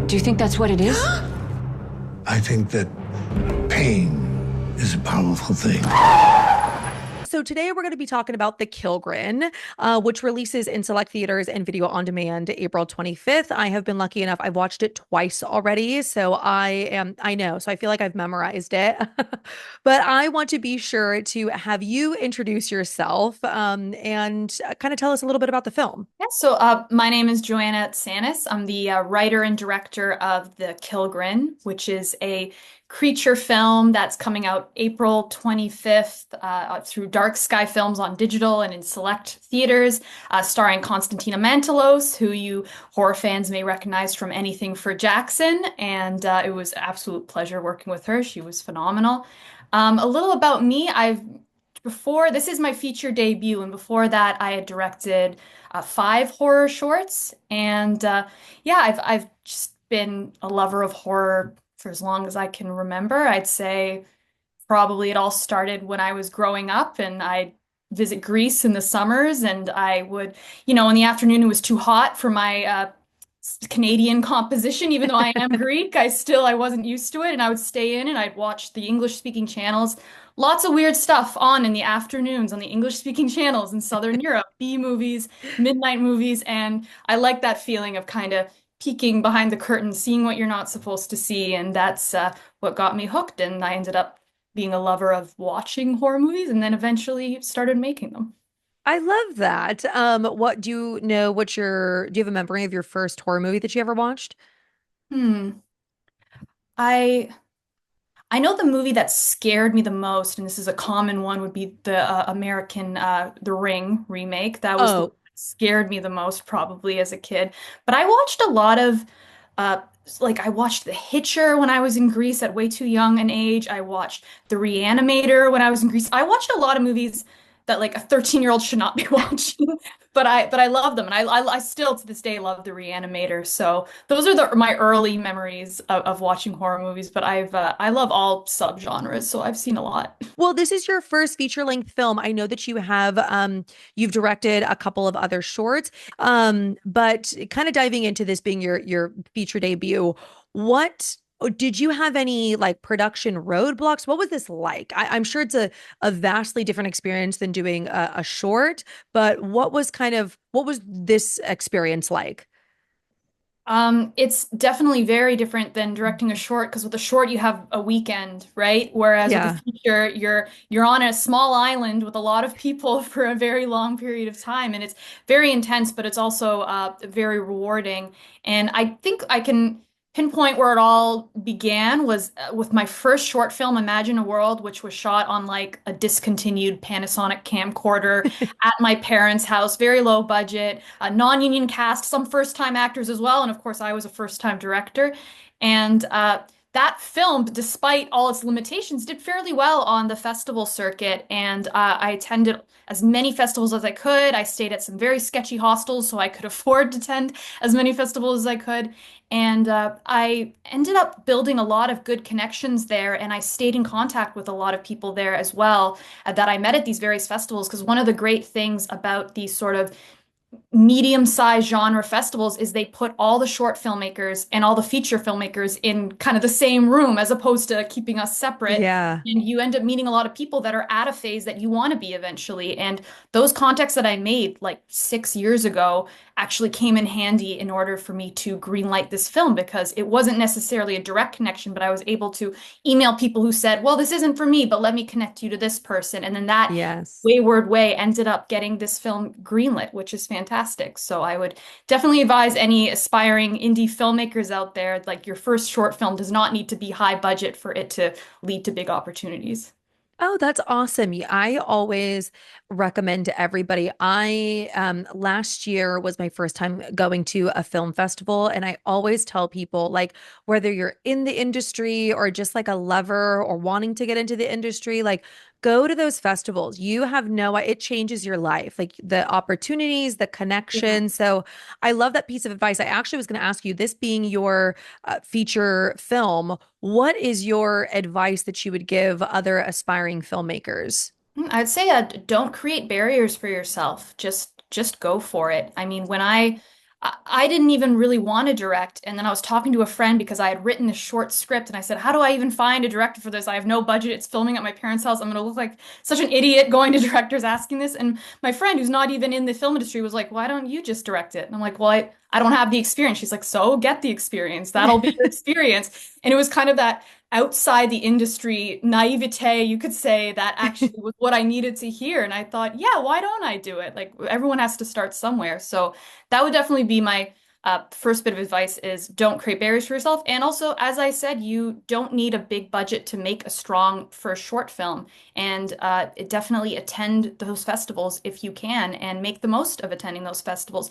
Do you think that's what it is? I think that pain is a powerful thing. So today we're going to be talking about the Killgrin, which releases in select theaters and video on demand April 25th. I have been lucky enough. I've watched it twice already. So I know. So I feel like I've memorized it. But I want to be sure to have you introduce yourself and kind of tell us a little bit about the film. My name is Joanna Tsanis. I'm the writer and director of The Killgrin, which is a creature film that's coming out April 25th through Dark Sky Films on digital and in select theaters, starring Konstantina Mantelos, who you horror fans may recognize from anything for Jackson. And it was an absolute pleasure working with her. She was phenomenal. A little about me, before this is my feature debut, and before that, I had directed 5 horror shorts, and I've just been a lover of horror for as long as I can remember. I'd say probably it all started when I was growing up, and I'd visit Greece in the summers, and I would, in the afternoon it was too hot for my Canadian composition, even though I am Greek, I wasn't used to it, and I would stay in and I'd watch the English speaking channels. Lots of weird stuff on in the afternoons on the English speaking channels in Southern Europe, B movies, midnight movies, and I like that feeling of kind of peeking behind the curtain, seeing what you're not supposed to see, and that's what got me hooked, and I ended up being a lover of watching horror movies and then eventually started making them. I love that. What do you know? Do you have a memory of your first horror movie that you ever watched? Hmm. I I know the movie that scared me the most, and this is a common one, would be the American The Ring remake. That was the one Oh, that scared me the most probably as a kid. But I watched a lot of uh I watched The Hitcher when I was in Greece at way too young an age. I watched The Reanimator when I was in Greece. I watched a lot of movies that like a 13-year-old should not be watching. But I love them, and I still to this day love The Reanimator. So those are my early memories of watching horror movies. But I love all subgenres, so I've seen a lot. well, this is your first feature-length film. I know that you've directed a couple of other shorts. But kind of diving into this being your feature debut, what did you have any like production roadblocks? What was this like? I'm sure it's a vastly different experience than doing a short, but what was this experience like? It's definitely very different than directing a short because with a short you have a weekend, right? Whereas with a Yeah. feature, you're on a small island with a lot of people for a very long period of time, and it's very intense, but it's also very rewarding. And I think I can pinpoint where it all began was with my first short film, Imagine a World, which was shot on like a discontinued Panasonic camcorder at my parents' house, very low budget, a non-union cast, some first-time actors as well, and of course I was a first-time director. And that film, despite all its limitations, did fairly well on the festival circuit, and I attended as many festivals as I could. I stayed at some very sketchy hostels so I could afford to attend as many festivals as I could. And I ended up building a lot of good connections there, and I stayed in contact with a lot of people there as well that I met at these various festivals. Because one of the great things about these sort of medium-sized genre festivals is they put all the short filmmakers and all the feature filmmakers in kind of the same room as opposed to keeping us separate. Yeah. And you end up meeting a lot of people that are at a phase that you want to be eventually. And those contacts that I made like 6 years ago actually came in handy in order for me to greenlight this film because it wasn't necessarily a direct connection, but I was able to email people who said, well, this isn't for me, but let me connect you to this person. And then that Yes. wayward way ended up getting this film greenlit, which is fantastic. So I would definitely advise any aspiring indie filmmakers out there, like your first short film does not need to be high budget for it to lead to big opportunities. Oh, that's awesome. I always recommend to everybody. I last year was my first time going to a film festival, and I always tell people like whether you're in the industry or just like a lover or wanting to get into the industry, like go to those festivals. You have no, it changes your life, like the opportunities, the Yeah. connection. So I love that piece of advice. I actually was going to ask you, this being your feature film, what is your advice that you would give other aspiring filmmakers? I'd say don't create barriers for yourself. Just go for it. I mean, when I didn't even really want to direct. And then I was talking to a friend because I had written a short script and I said, how do I even find a director for this? I have no budget. It's filming at my parents' house. I'm going to look like such an idiot going to directors asking this. And my friend, who's not even in the film industry, was like, why don't you just direct it? And I'm like, well, I don't have the experience. She's like, so get the experience. That'll be your experience. And it was kind of that outside the industry naivete, you could say, that actually was what I needed to hear. And I thought, yeah, why don't I do it? Like everyone has to start somewhere. So that would definitely be my first bit of advice is don't create barriers for yourself. And also, as I said, you don't need a big budget to make a strong first short film. And definitely attend those festivals if you can and make the most of attending those festivals.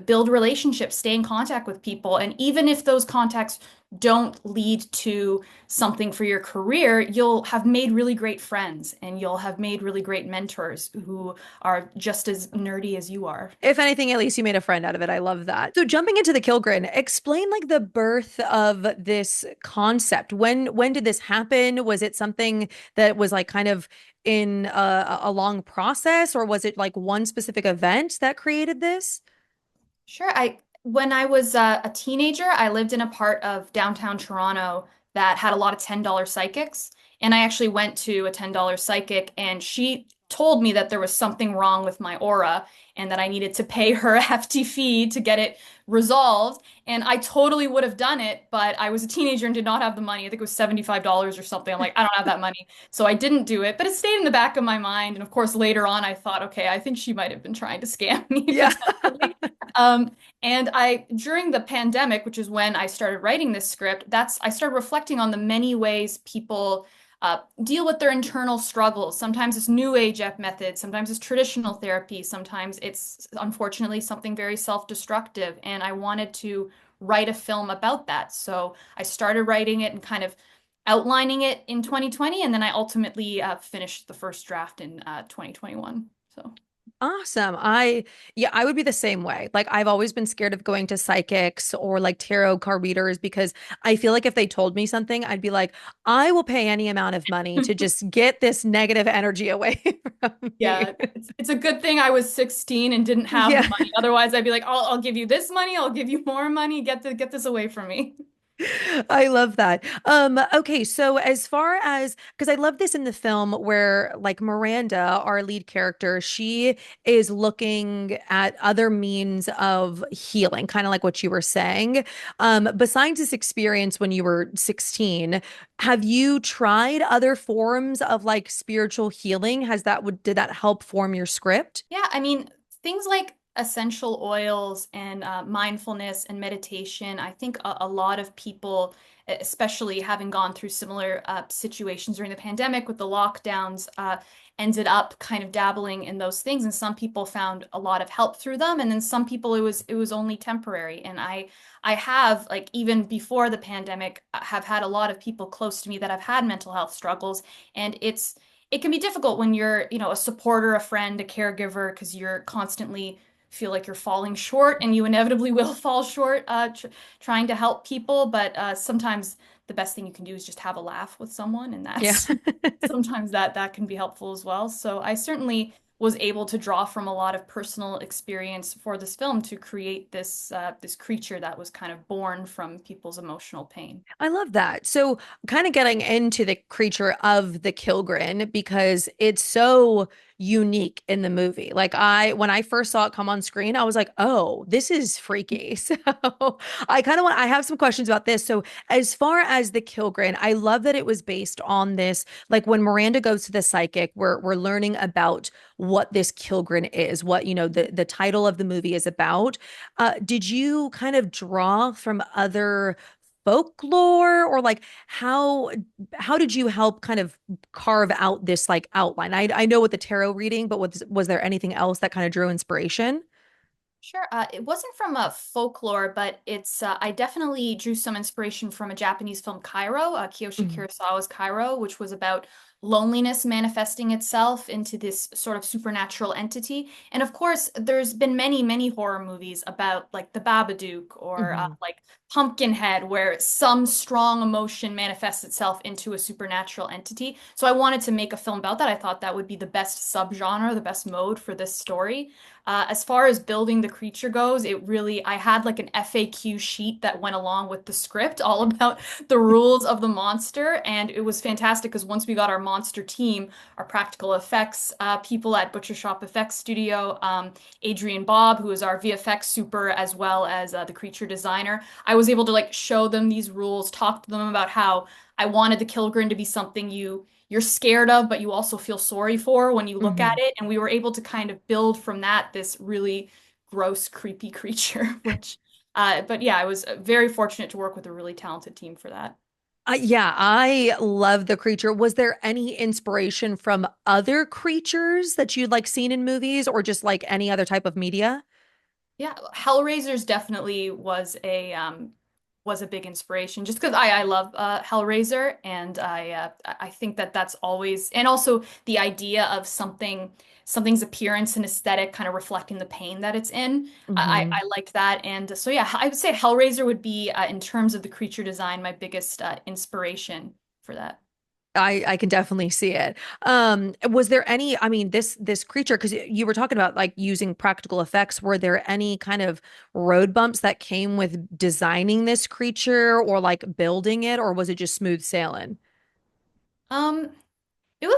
Build relationships, stay in contact with people. And even if those contacts don't lead to something for your career, you'll have made really great friends and you'll have made really great mentors who are just as nerdy as you are. If anything, at least you made a friend out of it. I love that. So jumping into the Killgrin, explain like the birth of this concept. When did this happen? Was it something that was like kind of in a long process, or was it like one specific event that created this? Sure. When I was a teenager, I lived in a part of downtown Toronto that had a lot of $10 psychics. And I actually went to a $10 psychic, and she told me that there was something wrong with my aura and that I needed to pay her a hefty fee to get it resolved. And I totally would have done it, but I was a teenager and did not have the money. I think it was $75 or something. I'm like, I don't have that money. So I didn't do it, but it stayed in the back of my mind. And of course, later on, I thought, okay, I think she might have been trying to scam me Yeah. potentially. And during the pandemic, which is when I started writing this script, I started reflecting on the many ways people deal with their internal struggles. Sometimes it's new age methods, sometimes it's traditional therapy, sometimes it's unfortunately something very self-destructive. And I wanted to write a film about that. So I started writing it and kind of outlining it in 2020, and then I ultimately finished the first draft in 2021. So. Awesome. Yeah, I would be the same way. Like, I've always been scared of going to psychics or like tarot card readers because I feel like if they told me something, I'd be like, I will pay any amount of money to just get this negative energy away from Yeah, me. it's a good thing I was 16 and didn't have the Yeah. money. Otherwise, I'd be like, I'll give you this money, I'll give you more money, get this away from me. I love that. Okay, so as far as because I love this in the film where like Miranda, our lead character, she is looking at other means of healing, kind of like what you were saying. Besides this experience when you were 16, have you tried other forms of like spiritual healing? Did that help form your script? Yeah, I mean, things like essential oils and mindfulness and meditation, I think a lot of people, especially having gone through similar situations during the pandemic with the lockdowns, ended up kind of dabbling in those things. And some people found a lot of help through them, and then some people it was only temporary. And I have, like, even before the pandemic, have had a lot of people close to me that have had mental health struggles, and it can be difficult when you're, a supporter, a friend, a caregiver, because you're constantly feel like you're falling short, and you inevitably will fall short trying to help people. But sometimes the best thing you can do is just have a laugh with someone, and Yeah. that's sometimes that can be helpful as well. So I certainly was able to draw from a lot of personal experience for this film to create this creature that was kind of born from people's emotional pain. I love that. So, kind of getting into the creature of the Killgrin because it's so unique in the movie. Like when I first saw it come on screen, I was like, "Oh, this is freaky." So, I have some questions about this. So, as far as the Killgrin, I love that it was based on this. Like when Miranda goes to the psychic, we're learning about what this Killgrin is, what, the title of the movie is about. Did you kind of draw from other folklore, or like how did you help kind of carve out this like outline? I know with the tarot reading, but was there anything else that kind of drew inspiration? Sure. It wasn't from a folklore, but I definitely drew some inspiration from a Japanese film, Kairo, Kiyoshi Mhm. Kurosawa's Kairo, which was about loneliness manifesting itself into this sort of supernatural entity. And of course, there's been many, many horror movies about like The Babadook or Mhm. like Pumpkinhead, where some strong emotion manifests itself into a supernatural entity. So I wanted to make a film about that. I thought that would be the best subgenre, the best mode for this story. As far as building the creature goes, I had like an FAQ sheet that went along with the script, all about the rules of the monster. And it was fantastic because once we got our monster team, our practical effects people at Butcher Shop Effects Studio, Adrian Bob, who is our VFX super, as well as the creature designer, I was able to like show them these rules, talk to them about how I wanted the Killgrin to be something you're scared of, but you also feel sorry for when you look at Mhm. it. And we were able to kind of build from that this really gross, creepy creature, which, but yeah, I was very fortunate to work with a really talented team for that. Yeah, I love the creature. Was there any inspiration from other creatures that you'd like seen in movies or just like any other type of media? Yeah, Hellraisers definitely was a big inspiration just because I love Hellraiser, and I think that that's always, and also the idea of something's appearance and aesthetic kind of reflecting the pain that it's in. I like that, and so yeah, I would say Hellraiser would be in terms of the creature design my biggest inspiration for that. I can definitely see it. Was there any, I mean, this creature, because you were talking about like using practical effects, were there any kind of road bumps that came with designing this creature or like building it, or was it just smooth sailing? Um, it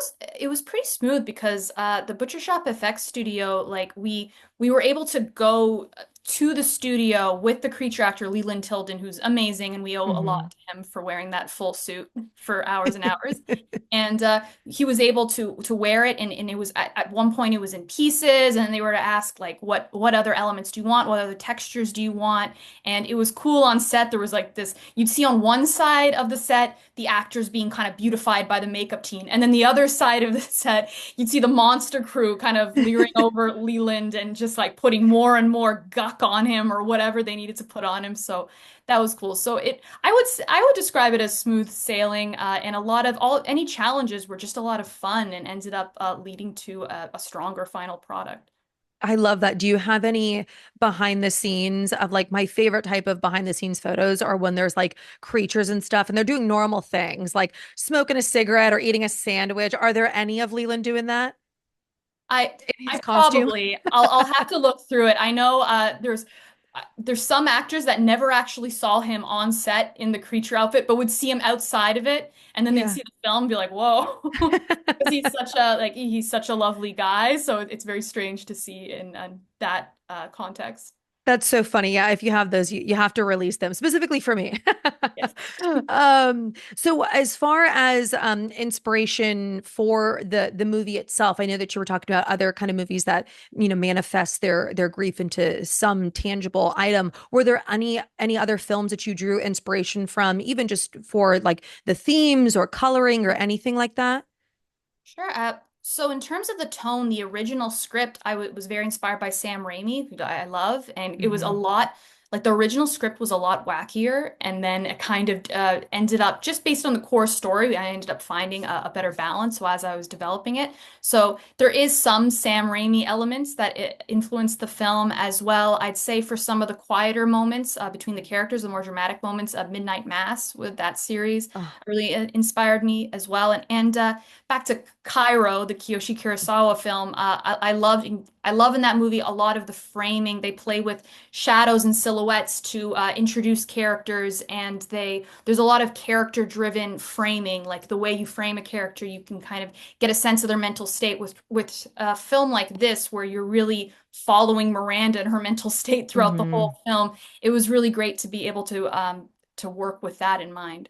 was pretty smooth because the Butcher Shop FX studio, like we were able to go to the studio with the creature actor Leland Tilden, who's amazing, and we owe a Hmm. lot to him for wearing that full suit for hours and hours. And he was able to wear it, and it was at one point it was in pieces, and they were to ask like what other elements do you want? What other textures do you want? And it was cool on set. There was like this, you'd see on one side of the set the actors being kind of beautified by the makeup team. And then the other side of the set, you'd see the monster crew kind of leering over Leland and just like putting more and more guck on him or whatever they needed to put on him. So that was cool. So I would describe it as smooth sailing, and a lot of all any challenges were just a lot of fun and ended up leading to a stronger final product. I love that. Do you have any behind the scenes of like my favorite type of behind the scenes photos are when there's like creatures and stuff and they're doing normal things like smoking a cigarette or eating a sandwich? Are there any of Leland doing that I in his I costume? probably I'll have to look through it. I know there's some actors that never actually saw him on set in the creature outfit, but would see him outside of it, and then they'd Yeah. see the film and be like, "Whoa," because he's such a lovely guy. So it's very strange to see in that context. That's so funny. Yeah, if you have those, you have to release them specifically for me. Yes. So as far as inspiration for the movie itself, I know that you were talking about other kind of movies that, manifest their grief into some tangible item. Were there any other films that you drew inspiration from, even just for like the themes or coloring or anything like that? Sure. So in terms of the tone, the original script, was very inspired by Sam Raimi, who I love, and it was a Hmm. lot like the original script was a lot wackier, and then it kind of ended up just based on the core story. I ended up finding a better balance. So as I was developing it, so there is some Sam Raimi elements that influenced the film as well. I'd say for some of the quieter moments between the characters, the more dramatic moments of Midnight Mass with that series Oh. really inspired me as well, and back to Cairo, the Kiyoshi Kurosawa film. I love in that movie a lot of the framing. They play with shadows and silhouettes to introduce characters, and there's a lot of character-driven framing. Like the way you frame a character, you can kind of get a sense of their mental state with a film like this, where you're really following Miranda and her mental state throughout the Hmm. whole film. It was really great to be able to work with that in mind.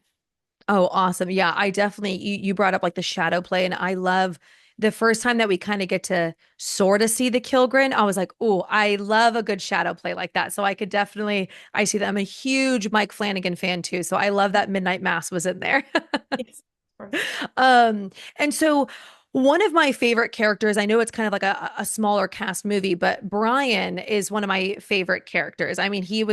Oh, awesome. Yeah, I definitely you brought up like the shadow play, and I love the first time that we kind of get to sort of see the Killgrin. I was like, oh, I love a good shadow play like that. So I could definitely I see that. I'm a huge Mike Flanagan fan too. So I love that Midnight Mass was in there. Yes, of course. And so one of my favorite characters, I know it's kind of like a smaller cast movie, but Brian is one of my favorite characters. I mean, he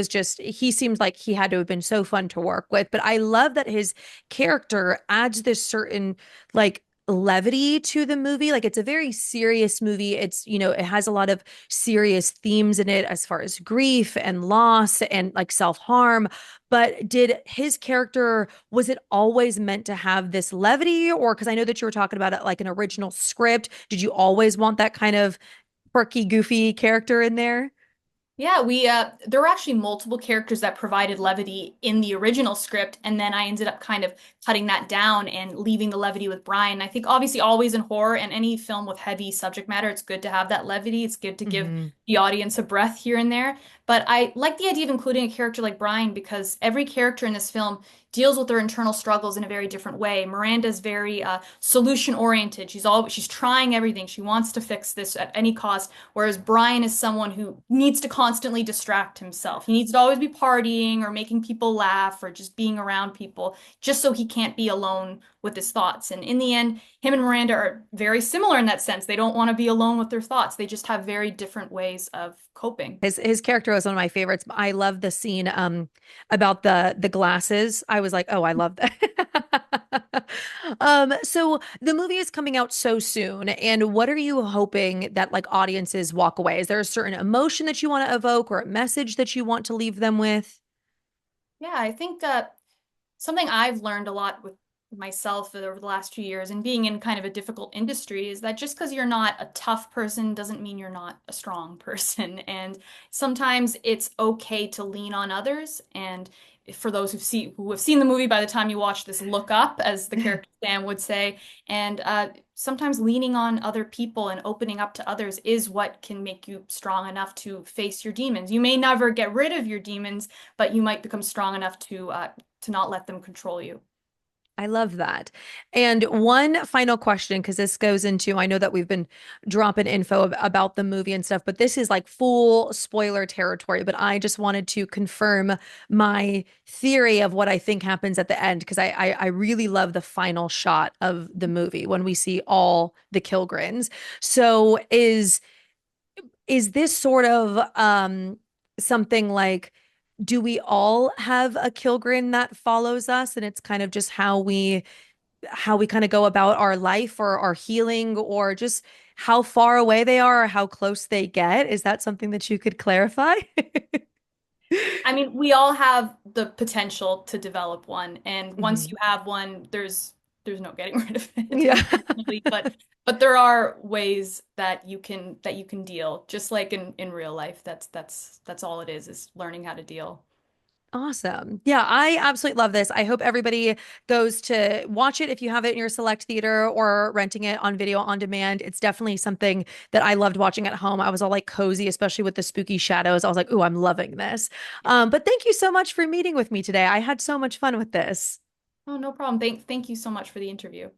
seemed like he had to have been so fun to work with, but I love that his character adds this certain like levity to the movie. Like it's a very serious movie. It has a lot of serious themes in it as far as grief and loss and like self-harm. But did his character, was it always meant to have this levity? Or because I know that you were talking about it like an original script, did you always want that kind of quirky, goofy character in there. Yeah, we there were actually multiple characters that provided levity in the original script, and then I ended up kind of cutting that down and leaving the levity with Brian. I think obviously always in horror and any film with heavy subject matter, it's good to have that levity. It's good to give Hmm. the audience a breath here and there. But I like the idea of including a character like Brian because every character in this film deals with their internal struggles in a very different way. Miranda's very solution oriented. She's trying everything. She wants to fix this at any cost. Whereas Brian is someone who needs to constantly distract himself. He needs to always be partying or making people laugh or just being around people, just so he can't be alone with his thoughts. And in the end, him and Miranda are very similar in that sense. They don't want to be alone with their thoughts. They just have very different ways of coping. His character was one of my favorites. I love the scene about the glasses. I was like, oh, I love that. So the movie is coming out so soon, and what are you hoping that like audiences walk away? Is there a certain emotion that you want to evoke or a message that you want to leave them with? Yeah, I think something I've learned a lot with myself over the last 2 years and being in kind of a difficult industry is that just because you're not a tough person doesn't mean you're not a strong person. And sometimes it's okay to lean on others. And for those who have seen the movie by the time you watch this, look up, as the character Sam would say. And sometimes leaning on other people and opening up to others is what can make you strong enough to face your demons. You may never get rid of your demons, but you might become strong enough to not let them control you. I love that. And one final question, because this goes into, I know that we've been dropping info about the movie and stuff, but this is like full spoiler territory. But I just wanted to confirm my theory of what I think happens at the end, because I really love the final shot of the movie when we see all the Killgrins. So is this sort of something like, do we all have a Kilgrin that follows us and it's kind of just how we kind of go about our life or our healing or just how far away they are or how close they get? Is that something that you could clarify? I mean, we all have the potential to develop one, and once Mhm. you have one, there's no getting rid of it, Yeah. unfortunately. But there are ways that you can deal, just like in real life. That's all it is learning how to deal. Awesome. Yeah, I absolutely love this. I hope everybody goes to watch it if you have it in your select theater or renting it on video on demand. It's definitely something that I loved watching at home. I was all like cozy, especially with the spooky shadows. I was like, "Ooh, I'm loving this." But thank you so much for meeting with me today. I had so much fun with this. Oh, no problem. Thank you so much for the interview.